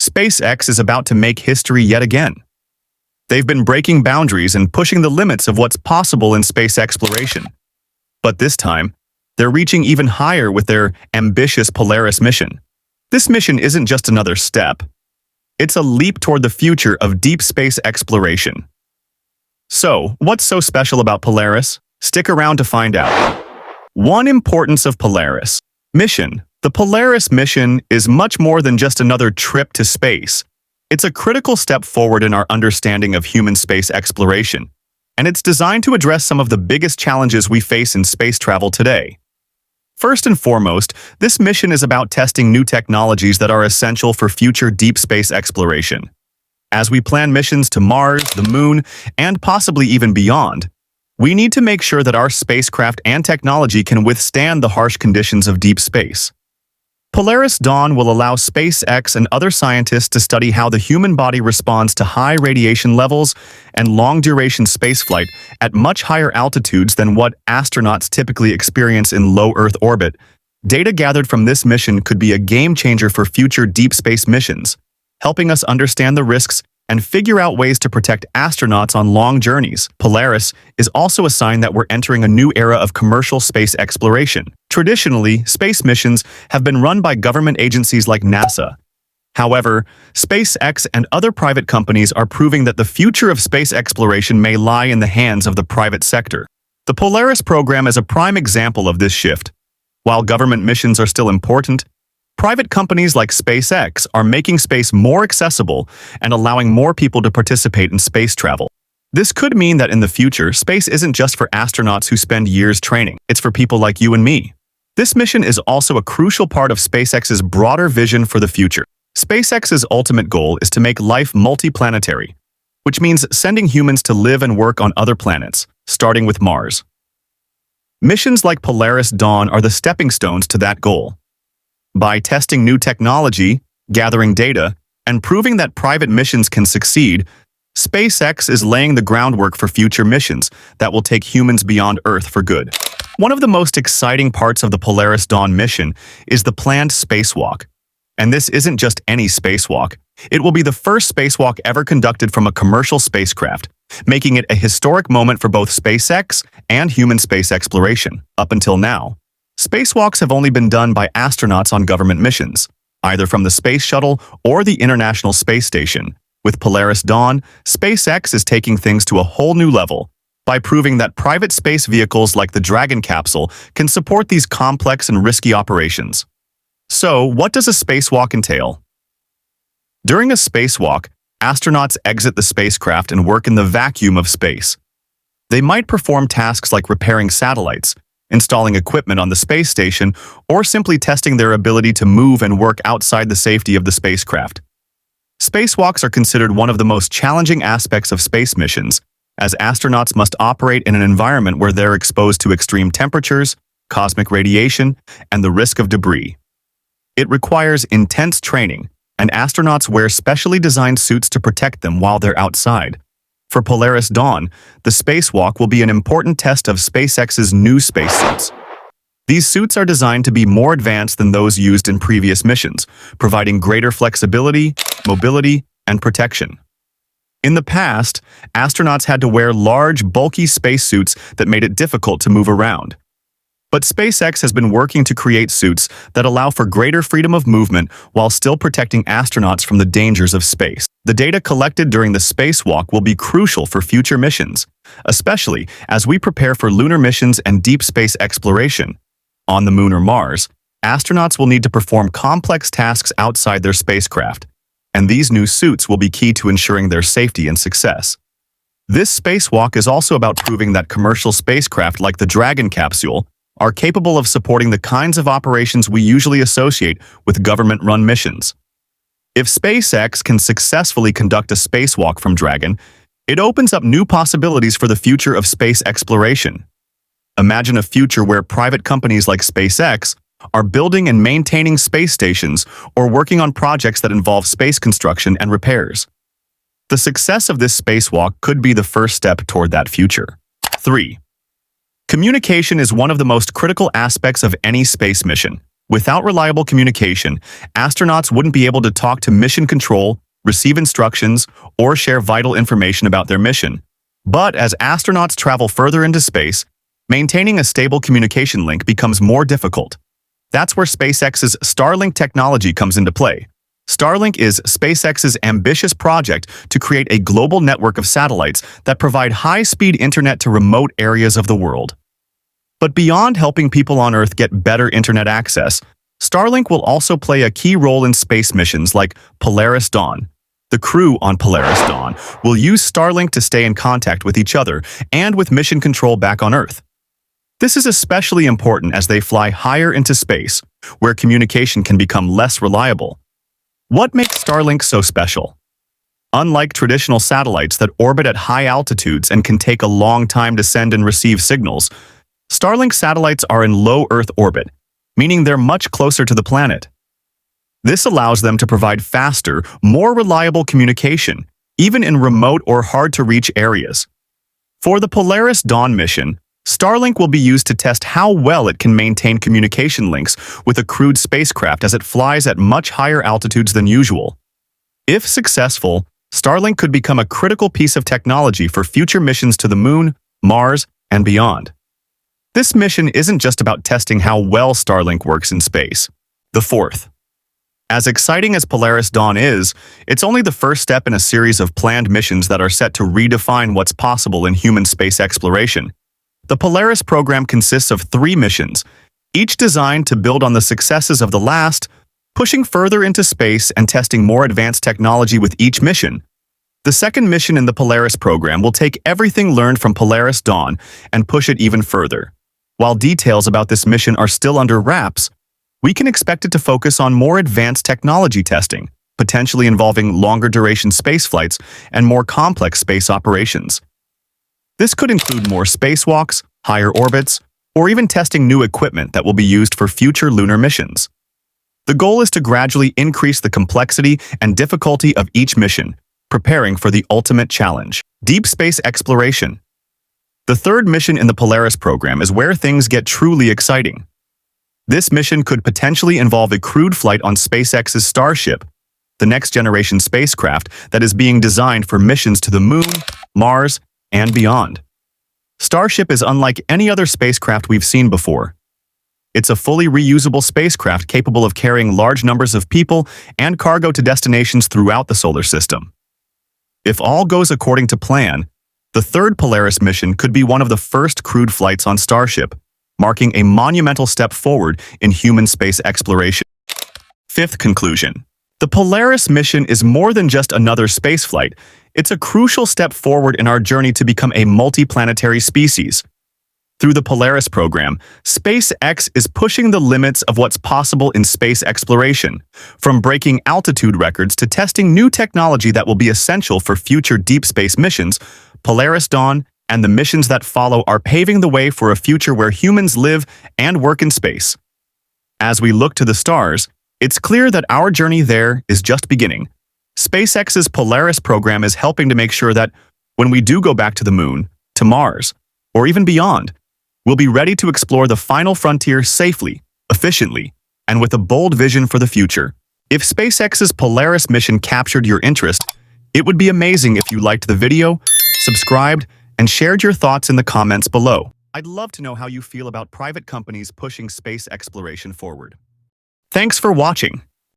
SpaceX is about to make history yet again. They've been breaking boundaries and pushing the limits of what's possible in space exploration. But this time, they're reaching even higher with their ambitious Polaris mission. This mission isn't just another step. It's a leap toward the future of deep space exploration. So, what's so special about Polaris? Stick around to find out. One importance of Polaris mission. The Polaris mission is much more than just another trip to space. It's a critical step forward in our understanding of human space exploration, and it's designed to address some of the biggest challenges we face in space travel today. First and foremost, this mission is about testing new technologies that are essential for future deep space exploration. As we plan missions to Mars, the Moon, and possibly even beyond, we need to make sure that our spacecraft and technology can withstand the harsh conditions of deep space. Polaris Dawn will allow SpaceX and other scientists to study how the human body responds to high radiation levels and long-duration spaceflight at much higher altitudes than what astronauts typically experience in low Earth orbit. Data gathered from this mission could be a game-changer for future deep space missions, helping us understand the risks and figure out ways to protect astronauts on long journeys. Polaris is also a sign that we're entering a new era of commercial space exploration. Traditionally, space missions have been run by government agencies like NASA. However, SpaceX and other private companies are proving that the future of space exploration may lie in the hands of the private sector. The Polaris program is a prime example of this shift. While government missions are still important, private companies like SpaceX are making space more accessible and allowing more people to participate in space travel. This could mean that in the future, space isn't just for astronauts who spend years training. It's for people like you and me. This mission is also a crucial part of SpaceX's broader vision for the future. SpaceX's ultimate goal is to make life multiplanetary, which means sending humans to live and work on other planets, starting with Mars. Missions like Polaris Dawn are the stepping stones to that goal. By testing new technology, gathering data, and proving that private missions can succeed, SpaceX is laying the groundwork for future missions that will take humans beyond Earth for good. One of the most exciting parts of the Polaris Dawn mission is the planned spacewalk. And this isn't just any spacewalk. It will be the first spacewalk ever conducted from a commercial spacecraft, making it a historic moment for both SpaceX and human space exploration. Up until now, spacewalks have only been done by astronauts on government missions, either from the Space Shuttle or the International Space Station. With Polaris Dawn, SpaceX is taking things to a whole new level by proving that private space vehicles like the Dragon capsule can support these complex and risky operations. So, what does a spacewalk entail? During a spacewalk, astronauts exit the spacecraft and work in the vacuum of space. They might perform tasks like repairing satellites, installing equipment on the space station, or simply testing their ability to move and work outside the safety of the spacecraft. Spacewalks are considered one of the most challenging aspects of space missions, as astronauts must operate in an environment where they're exposed to extreme temperatures, cosmic radiation, and the risk of debris. It requires intense training, and astronauts wear specially designed suits to protect them while they're outside. For Polaris Dawn, the spacewalk will be an important test of SpaceX's new spacesuits. These suits are designed to be more advanced than those used in previous missions, providing greater flexibility, mobility, and protection. In the past, astronauts had to wear large, bulky spacesuits that made it difficult to move around. But SpaceX has been working to create suits that allow for greater freedom of movement while still protecting astronauts from the dangers of space. The data collected during the spacewalk will be crucial for future missions, especially as we prepare for lunar missions and deep space exploration. On the Moon or Mars, astronauts will need to perform complex tasks outside their spacecraft, and these new suits will be key to ensuring their safety and success. This spacewalk is also about proving that commercial spacecraft like the Dragon capsule are capable of supporting the kinds of operations we usually associate with government-run missions. If SpaceX can successfully conduct a spacewalk from Dragon, it opens up new possibilities for the future of space exploration. Imagine a future where private companies like SpaceX are building and maintaining space stations or working on projects that involve space construction and repairs. The success of this spacewalk could be the first step toward that future. 3. Communication is one of the most critical aspects of any space mission. Without reliable communication, astronauts wouldn't be able to talk to mission control, receive instructions, or share vital information about their mission. But as astronauts travel further into space, maintaining a stable communication link becomes more difficult. That's where SpaceX's Starlink technology comes into play. Starlink is SpaceX's ambitious project to create a global network of satellites that provide high-speed internet to remote areas of the world. But beyond helping people on Earth get better internet access, Starlink will also play a key role in space missions like Polaris Dawn. The crew on Polaris Dawn will use Starlink to stay in contact with each other and with mission control back on Earth. This is especially important as they fly higher into space, where communication can become less reliable. What makes Starlink so special? Unlike traditional satellites that orbit at high altitudes and can take a long time to send and receive signals, Starlink satellites are in low Earth orbit, meaning they're much closer to the planet. This allows them to provide faster, more reliable communication, even in remote or hard-to-reach areas. For the Polaris Dawn mission, Starlink will be used to test how well it can maintain communication links with a crewed spacecraft as it flies at much higher altitudes than usual. If successful, Starlink could become a critical piece of technology for future missions to the Moon, Mars, and beyond. This mission isn't just about testing how well Starlink works in space. The fourth. As exciting as Polaris Dawn is, it's only the first step in a series of planned missions that are set to redefine what's possible in human space exploration. The Polaris program consists of 3 missions, each designed to build on the successes of the last, pushing further into space and testing more advanced technology with each mission. The second mission in the Polaris program will take everything learned from Polaris Dawn and push it even further. While details about this mission are still under wraps, we can expect it to focus on more advanced technology testing, potentially involving longer-duration space flights and more complex space operations. This could include more spacewalks, higher orbits, or even testing new equipment that will be used for future lunar missions. The goal is to gradually increase the complexity and difficulty of each mission, preparing for the ultimate challenge: deep space exploration. The third mission in the Polaris program is where things get truly exciting. This mission could potentially involve a crewed flight on SpaceX's Starship, the next-generation spacecraft that is being designed for missions to the Moon, Mars, and beyond. Starship is unlike any other spacecraft we've seen before. It's a fully reusable spacecraft capable of carrying large numbers of people and cargo to destinations throughout the solar system. If all goes according to plan, the third Polaris mission could be one of the first crewed flights on Starship, marking a monumental step forward in human space exploration. Fifth conclusion. The Polaris mission is more than just another spaceflight. It's a crucial step forward in our journey to become a multiplanetary species. Through the Polaris program, SpaceX is pushing the limits of what's possible in space exploration, from breaking altitude records to testing new technology that will be essential for future deep space missions. Polaris Dawn and the missions that follow are paving the way for a future where humans live and work in space. As we look to the stars, it's clear that our journey there is just beginning. SpaceX's Polaris program is helping to make sure that when we do go back to the Moon, to Mars, or even beyond, we'll be ready to explore the final frontier safely, efficiently, and with a bold vision for the future. If SpaceX's Polaris mission captured your interest, it would be amazing if you liked the video, subscribed, and shared your thoughts in the comments below. I'd love to know how you feel about private companies pushing space exploration forward. Thanks for watching.